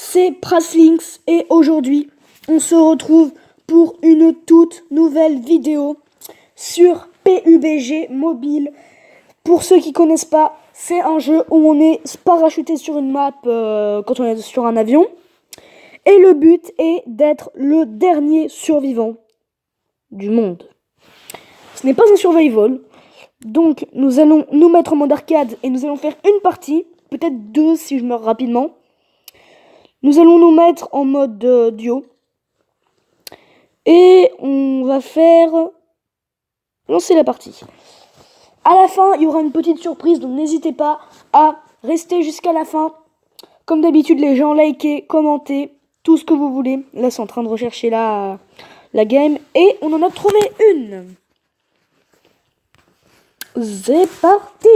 c'est Praslinks et aujourd'hui on se retrouve pour une toute nouvelle vidéo sur PUBG Mobile. Pour ceux qui connaissent pas, c'est un jeu où on est parachuté sur une map quand on est sur un avion. Et le but est d'être le dernier survivant du monde. Ce n'est pas un survival. Donc nous allons nous mettre en mode arcade et nous allons faire une partie, peut-être deux si je meurs rapidement. Nous allons nous mettre en mode duo. Et on va faire lancer la partie. À la fin, il y aura une petite surprise, donc n'hésitez pas à rester jusqu'à la fin. Comme d'habitude, les gens, likez, commentez, tout ce que vous voulez. Là, c'est en train de rechercher la game. Et on en a trouvé une. C'est parti.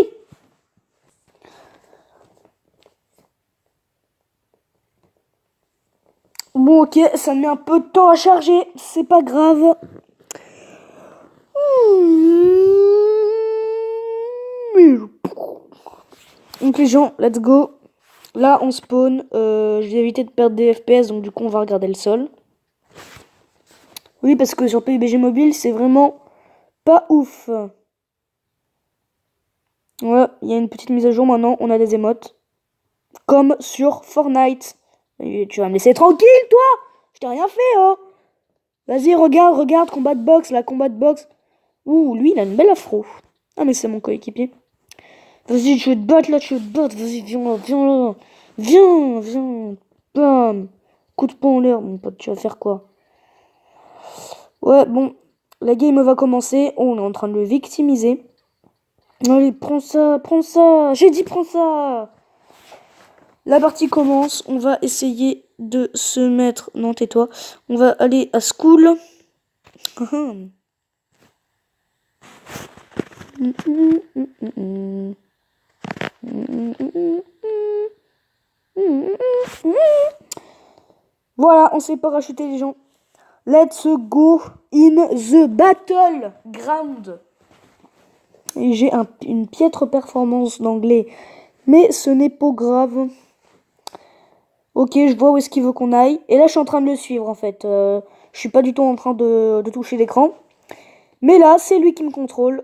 Bon, ok, ça met un peu de temps à charger. C'est pas grave. Donc les gens, let's go. Là, on spawn. Je vais éviter de perdre des FPS, donc du coup, on va regarder le sol. Oui, parce que sur PUBG Mobile, c'est vraiment pas ouf. Ouais, il y a une petite mise à jour maintenant. On a des émotes. Comme sur Fortnite. Et tu vas me laisser tranquille, toi? Je t'ai rien fait, hein. Vas-y, regarde, combat de boxe, la combat de boxe. Ouh, lui, il a une belle afro. Ah, mais c'est mon coéquipier. Vas-y, je vais te battre là, je vais te battre. Vas-y, viens là, viens là. Viens. Bam. Coup de poing en l'air, mon pote, tu vas faire quoi? Ouais, bon. La game va commencer. Oh, on est en train de le victimiser. Allez, prends ça. J'ai dit, prends ça. La partie commence. On va essayer de se mettre. Non, tais-toi. On va aller à school. Voilà, on s'est parachuté les gens. Let's go in the battleground. Et j'ai une piètre performance d'anglais, mais ce n'est pas grave. Ok, je vois où est-ce qu'il veut qu'on aille. Et là, je suis en train de le suivre en fait. Je suis pas du tout en train de toucher l'écran. Mais là, c'est lui qui me contrôle.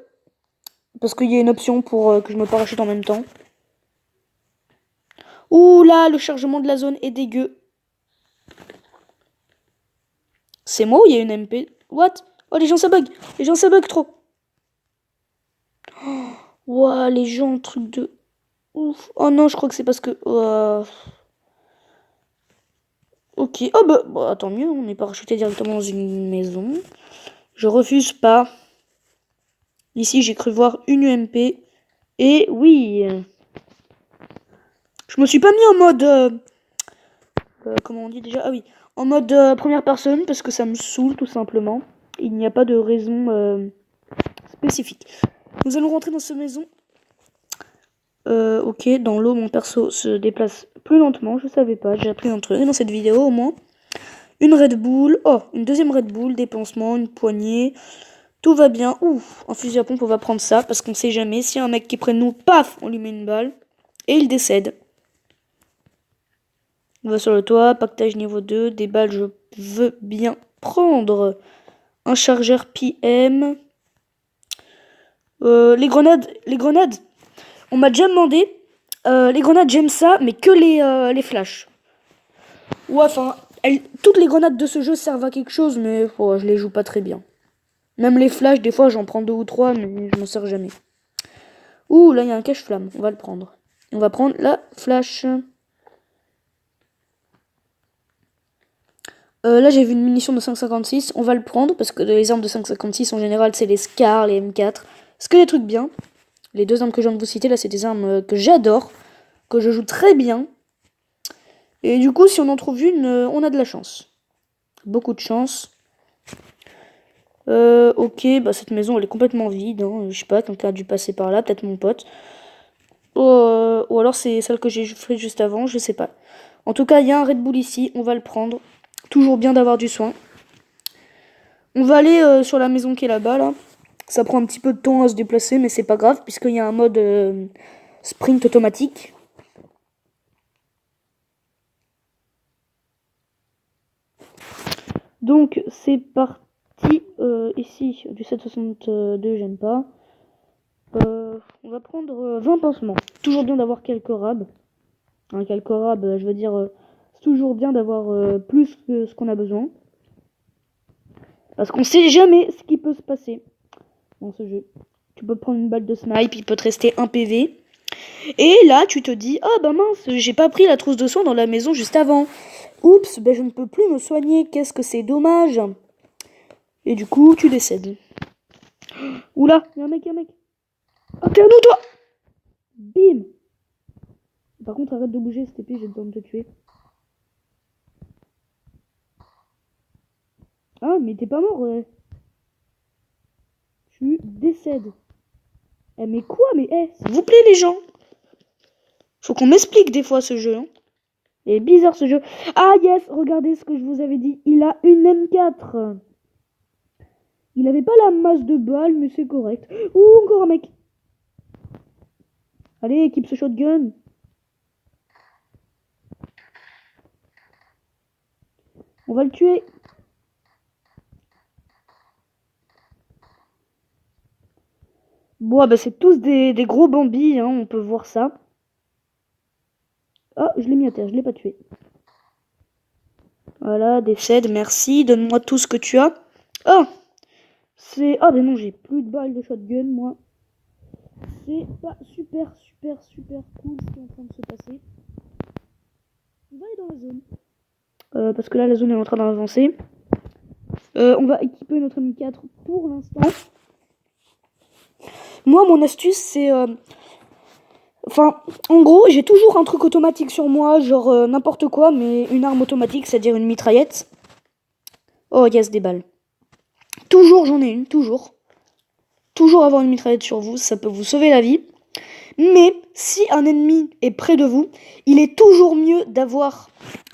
Parce qu'il y a une option pour que je me parachute en même temps. Ouh là, le chargement de la zone est dégueu. C'est moi ou il y a une MP? What? Oh, les gens ça bug trop. Ouah, les gens, truc de ouf. Oh non, je crois que c'est parce que... Ok, oh bah, tant mieux, on est parachuté directement dans une maison. Je refuse pas. Ici, j'ai cru voir une UMP. Et oui. Je me suis pas mis en mode... comment on dit déjà? Ah oui, en mode première personne, parce que ça me saoule tout simplement. Il n'y a pas de raison spécifique. Nous allons rentrer dans cette maison. Ok, dans l'eau, mon perso se déplace plus lentement. Je savais pas, j'ai appris un truc dans cette vidéo au moins. Une Red Bull. Oh, une deuxième Red Bull, des pansements, une poignée. Tout va bien. Ouf, un fusil à pompe, on va prendre ça parce qu'on sait jamais. S'il y a un mec qui est près de nous, paf, on lui met une balle. Et il décède. On va sur le toit, pactage niveau 2, des balles, je veux bien prendre. Un chargeur PM. Les grenades. On m'a déjà demandé. Les grenades, j'aime ça, mais que les flashs. Ouais, enfin, toutes les grenades de ce jeu servent à quelque chose, mais je les joue pas très bien. Même les flashs, des fois, j'en prends 2 ou 3, mais je m'en sers jamais. Ouh, là, il y a un cache-flamme. On va le prendre. On va prendre la flash. Là, j'ai vu une munition de 5,56. On va le prendre, parce que les armes de 5,56, en général, c'est les SCAR, les M4. C'est que des trucs bien. Les deux armes que je viens de vous citer, là, c'est des armes que j'adore, que je joue très bien. Et du coup, si on en trouve une, on a de la chance. Beaucoup de chance. Ok, bah cette maison, elle est complètement vide. Hein. Je sais pas, quelqu'un a dû passer par là, peut-être mon pote. Ou alors c'est celle que j'ai fait juste avant, je sais pas. En tout cas, il y a un Red Bull ici, on va le prendre. Toujours bien d'avoir du soin. On va aller sur la maison qui est là-bas, là. Ça prend un petit peu de temps à se déplacer, mais c'est pas grave, puisqu'il y a un mode sprint automatique. Donc c'est parti. Ici, du 7,62, j'aime pas. On va prendre 20 pansements. Toujours bien d'avoir quelques rabs. Quelques rabs, je veux dire, c'est toujours bien d'avoir plus que ce qu'on a besoin. Parce qu'on sait jamais ce qui peut se passer dans ce jeu. Tu peux prendre une balle de snipe, il peut te rester un PV. Et là, tu te dis, oh bah mince, j'ai pas pris la trousse de soins dans la maison juste avant. Oups, ben je ne peux plus me soigner, qu'est-ce que c'est dommage. Et du coup, tu décèdes. Oula, y'a un mec. Oh, t'es à nous, toi. Bim. Par contre, arrête de bouger, cette épée, j'ai besoin de te tuer. Ah, mais t'es pas mort, ouais. Tu décèdes. Eh, mais quoi? Mais, s'il vous plaît, les gens. Faut qu'on m'explique des fois ce jeu. Hein. Il est bizarre, ce jeu. Ah, yes, regardez ce que je vous avais dit. Il a une M4. Il avait pas la masse de balles, mais c'est correct. Ouh, encore un mec. Allez, équipe ce shotgun. On va le tuer. Bon, bah c'est tous des gros bambis, hein, on peut voir ça. Ah, je l'ai mis à terre, je l'ai pas tué. Voilà, décède, merci, donne-moi tout ce que tu as. Oh, c'est... Ah, ben non, j'ai plus de balles de shotgun, moi. C'est pas super cool ce qui est en train de se passer. On va aller dans la zone. Parce que là, la zone est en train d'avancer. On va équiper notre M4 pour l'instant. Moi, mon astuce, c'est... Enfin, en gros, j'ai toujours un truc automatique sur moi, genre n'importe quoi, mais une arme automatique, c'est-à-dire une mitraillette. Oh, yes, des balles. Toujours, j'en ai une, toujours. Toujours avoir une mitraillette sur vous, ça peut vous sauver la vie. Mais si un ennemi est près de vous, il est toujours mieux d'avoir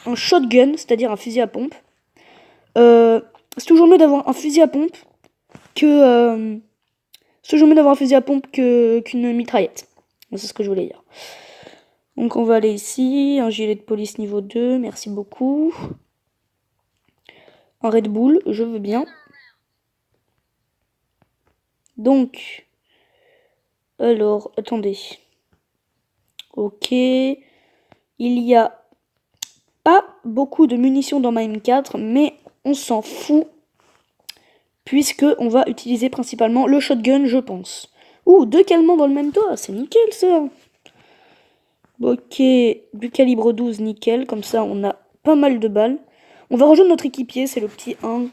un shotgun, c'est-à-dire un fusil à pompe. C'est toujours mieux d'avoir un fusil à pompe que... c'est toujours mieux d'avoir un fusil à pompe qu'une mitraillette. C'est ce que je voulais dire. Donc on va aller ici, un gilet de police niveau 2, merci beaucoup. Un Red Bull, je veux bien. Donc, alors, attendez. Ok, il y a pas beaucoup de munitions dans ma M4, mais on s'en fout. Puisque on va utiliser principalement le shotgun, je pense. Ouh, 2 calmants dans le même toit, c'est nickel ça. Ok, du calibre 12, nickel, comme ça on a pas mal de balles. On va rejoindre notre équipier, c'est le petit 1.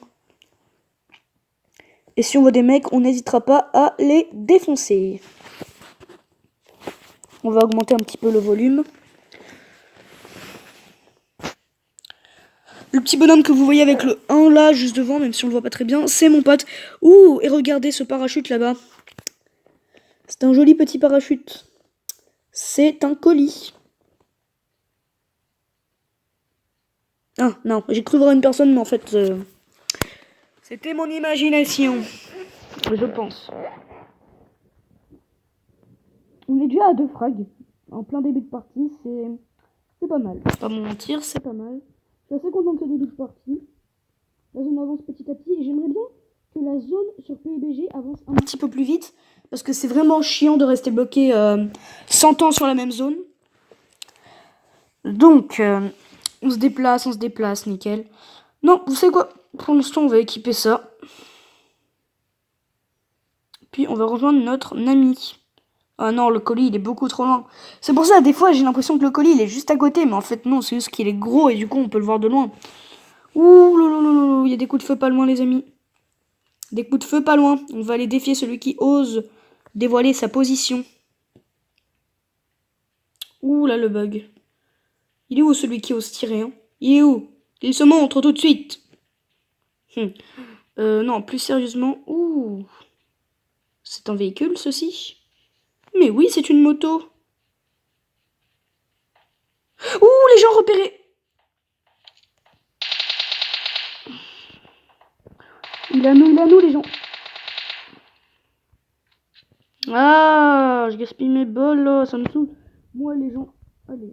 Et si on voit des mecs, on n'hésitera pas à les défoncer. On va augmenter un petit peu le volume. Le petit bonhomme que vous voyez avec le 1 là, juste devant, même si on le voit pas très bien, c'est mon pote. Ouh, et regardez ce parachute là-bas. C'est un joli petit parachute. C'est un colis. Ah, non, j'ai cru voir une personne, mais en fait... c'était mon imagination. Je pense. On est déjà à 2 frags. En plein début de partie, c'est pas mal. Pas mentir, c'est pas mal. Je suis assez content de ce début de partie. La zone avance petit à petit et j'aimerais bien que la zone sur PUBG avance un petit peu plus vite. Parce que c'est vraiment chiant de rester bloqué 100 ans sur la même zone. Donc, on se déplace, nickel. Non, vous savez quoi? Pour l'instant, on va équiper ça. Puis, on va rejoindre notre ami. Ah non, le colis, il est beaucoup trop loin. C'est pour ça, des fois, j'ai l'impression que le colis, il est juste à côté. Mais en fait, non, c'est juste qu'il est gros et du coup, on peut le voir de loin. Ouh, il y a des coups de feu pas loin, les amis. Des coups de feu pas loin. On va aller défier celui qui ose dévoiler sa position. Ouh là, le bug. Il est où celui qui ose tirer hein? Il est où? Il se montre tout de suite. Non, plus sérieusement. Ouh. C'est un véhicule, ceci? Mais oui, c'est une moto. Ouh, les gens repérés. Il est à nous, les gens. Ah, je gaspille mes balles, là, ça me saoule. Moi, les gens... Allez.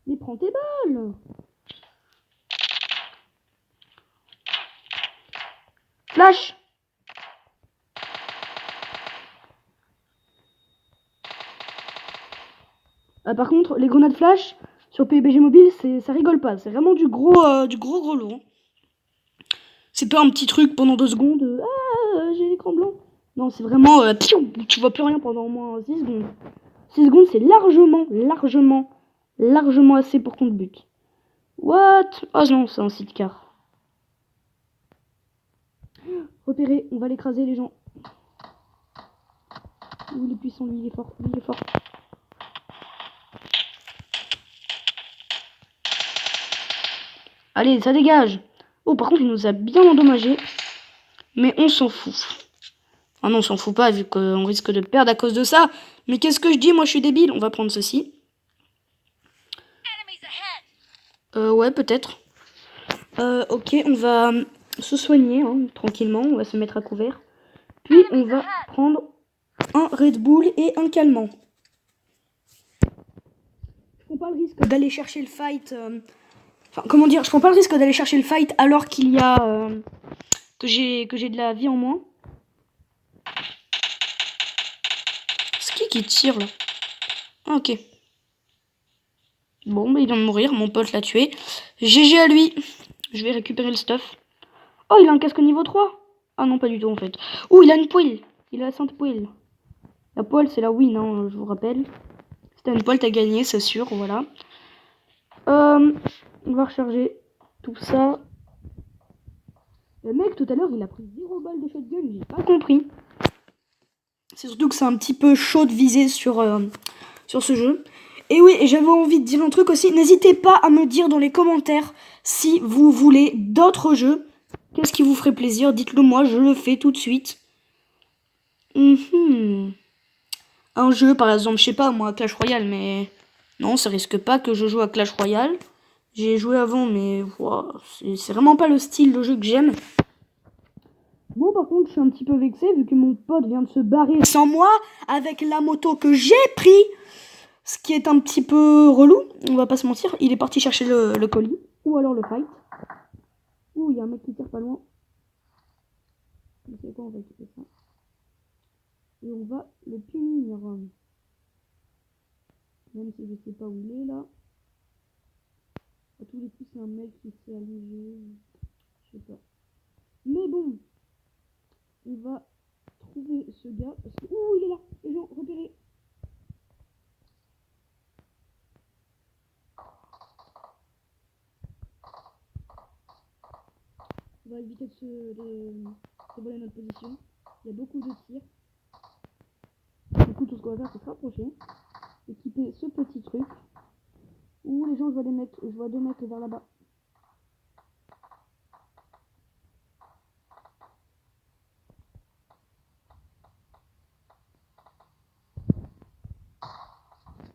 Mais prends tes balles. Flash. Par contre, les grenades flash sur PUBG Mobile, ça rigole pas. C'est vraiment du gros lourd. C'est pas un petit truc pendant 2 secondes. J'ai l'écran blanc. Non, c'est vraiment... tu vois plus rien pendant au moins 6 secondes. 6 secondes, c'est largement assez pour qu'on te bute. What? Oh non, c'est un sidecar. Repéré, on va l'écraser les gens. Il est puissant, lui, il est fort. Allez, ça dégage. Oh, par contre, il nous a bien endommagé. Mais on s'en fout. Ah non, on s'en fout pas, vu qu'on risque de perdre à cause de ça. Mais qu'est-ce que je dis? Moi, je suis débile. On va prendre ceci. Ouais, peut-être. Ok, on va se soigner, hein, tranquillement. On va se mettre à couvert. Puis, on va prendre un Red Bull et un calmant. Je prends pas le risque d'aller chercher le fight... Enfin, comment dire, je prends pas le risque d'aller chercher le fight alors qu'il y a... que j'ai de la vie en moins. C'est qui tire, là? Ah, ok. Bon, bah, il vient de mourir. Mon pote l'a tué. GG à lui. Je vais récupérer le stuff. Oh, il a un casque niveau 3. Ah non, pas du tout, en fait. Ouh, il a une poêle. Il a la sainte poêle. La poêle, c'est la win, hein, je vous rappelle. Si t'as une poêle, t'as gagné, c'est sûr, voilà. On va recharger tout ça. Le mec, tout à l'heure, il a pris 0 balles de shotgun. J'ai pas compris. C'est surtout que c'est un petit peu chaud de viser sur ce jeu. Et oui, j'avais envie de dire un truc aussi. N'hésitez pas à me dire dans les commentaires si vous voulez d'autres jeux. Qu'est-ce qui vous ferait plaisir? Dites-le moi, je le fais tout de suite. Un jeu, par exemple, je sais pas, moi, Clash Royale, mais... Non, ça risque pas que je joue à Clash Royale. J'ai joué avant, mais wow, c'est vraiment pas le style de jeu que j'aime. Bon, par contre, je suis un petit peu vexé vu que mon pote vient de se barrer sans moi avec la moto que j'ai pris. Ce qui est un petit peu relou, on va pas se mentir. Il est parti chercher le colis ou alors le fight. Ouh, il y a un mec qui tire pas loin. Je sais quoi, on va équiper ça. Et on va le punir. Même si je sais pas où il est là. À tous les coups, c'est un mec qui s'est allongé. Je sais pas. Mais bon. On va trouver ce gars parce que... Ouh, il est là. Les gens, repérez. On va éviter de voler notre position. Il y a beaucoup de tirs. Du coup, tout ce qu'on va faire, c'est se rapprocher. Équiper ce petit truc. Ouh, les gens, je vois 2 mecs vers là-bas.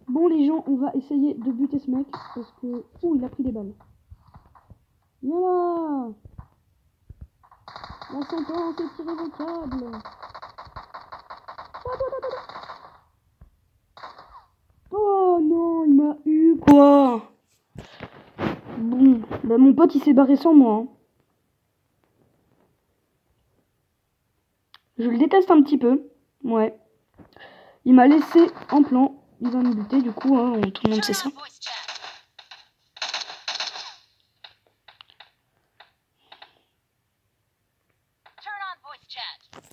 Bon, les gens, on va essayer de buter ce mec parce que... Ouh, il a pris des balles. Viens là! La sentence est irrévocable. Oh non, il m'a eu quoi. Bon, bah mon pote il s'est barré sans moi. Hein. Je le déteste un petit peu. Ouais. Il m'a laissé en plan. Il va me buter du coup, hein, tout le monde sait ça.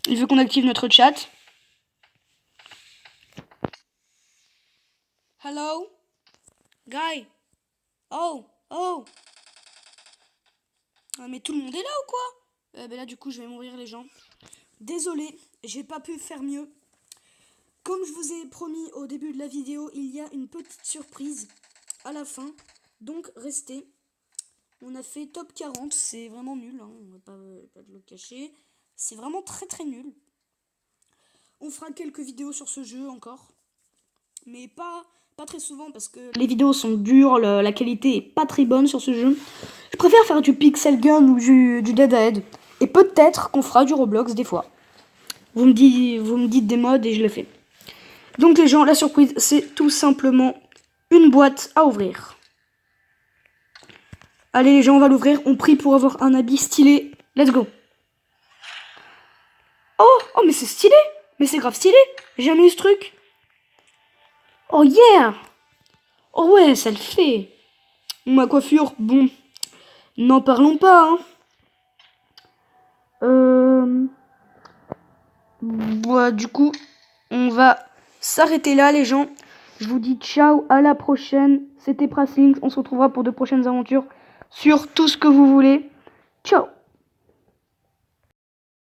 Il veut qu'on active notre chat. Hello? Guy? Oh! Ah, mais tout le monde est là ou quoi? Ben là du coup je vais mourir les gens. Désolé, j'ai pas pu faire mieux. Comme je vous ai promis au début de la vidéo, il y a une petite surprise à la fin. Donc restez. On a fait top 40, c'est vraiment nul, hein, on va pas le cacher. C'est vraiment très nul. On fera quelques vidéos sur ce jeu encore. Mais pas très souvent parce que les vidéos sont dures, la qualité est pas très bonne sur ce jeu. Je préfère faire du Pixel Gun ou du Dead Ahead. Et peut-être qu'on fera du Roblox des fois. Vous me dites des modes et je le fais. Donc les gens, la surprise, c'est tout simplement une boîte à ouvrir. Allez les gens, on va l'ouvrir. On prie pour avoir un habit stylé. Let's go. Oh, mais c'est stylé. Mais c'est grave stylé. J'ai jamais eu ce truc. Oh yeah. Oh ouais, ça le fait. Ma coiffure, bon. N'en parlons pas, hein. Bah, du coup, on va s'arrêter là, les gens. Je vous dis ciao, à la prochaine. C'était Praslings. On se retrouvera pour de prochaines aventures sur tout ce que vous voulez. Ciao.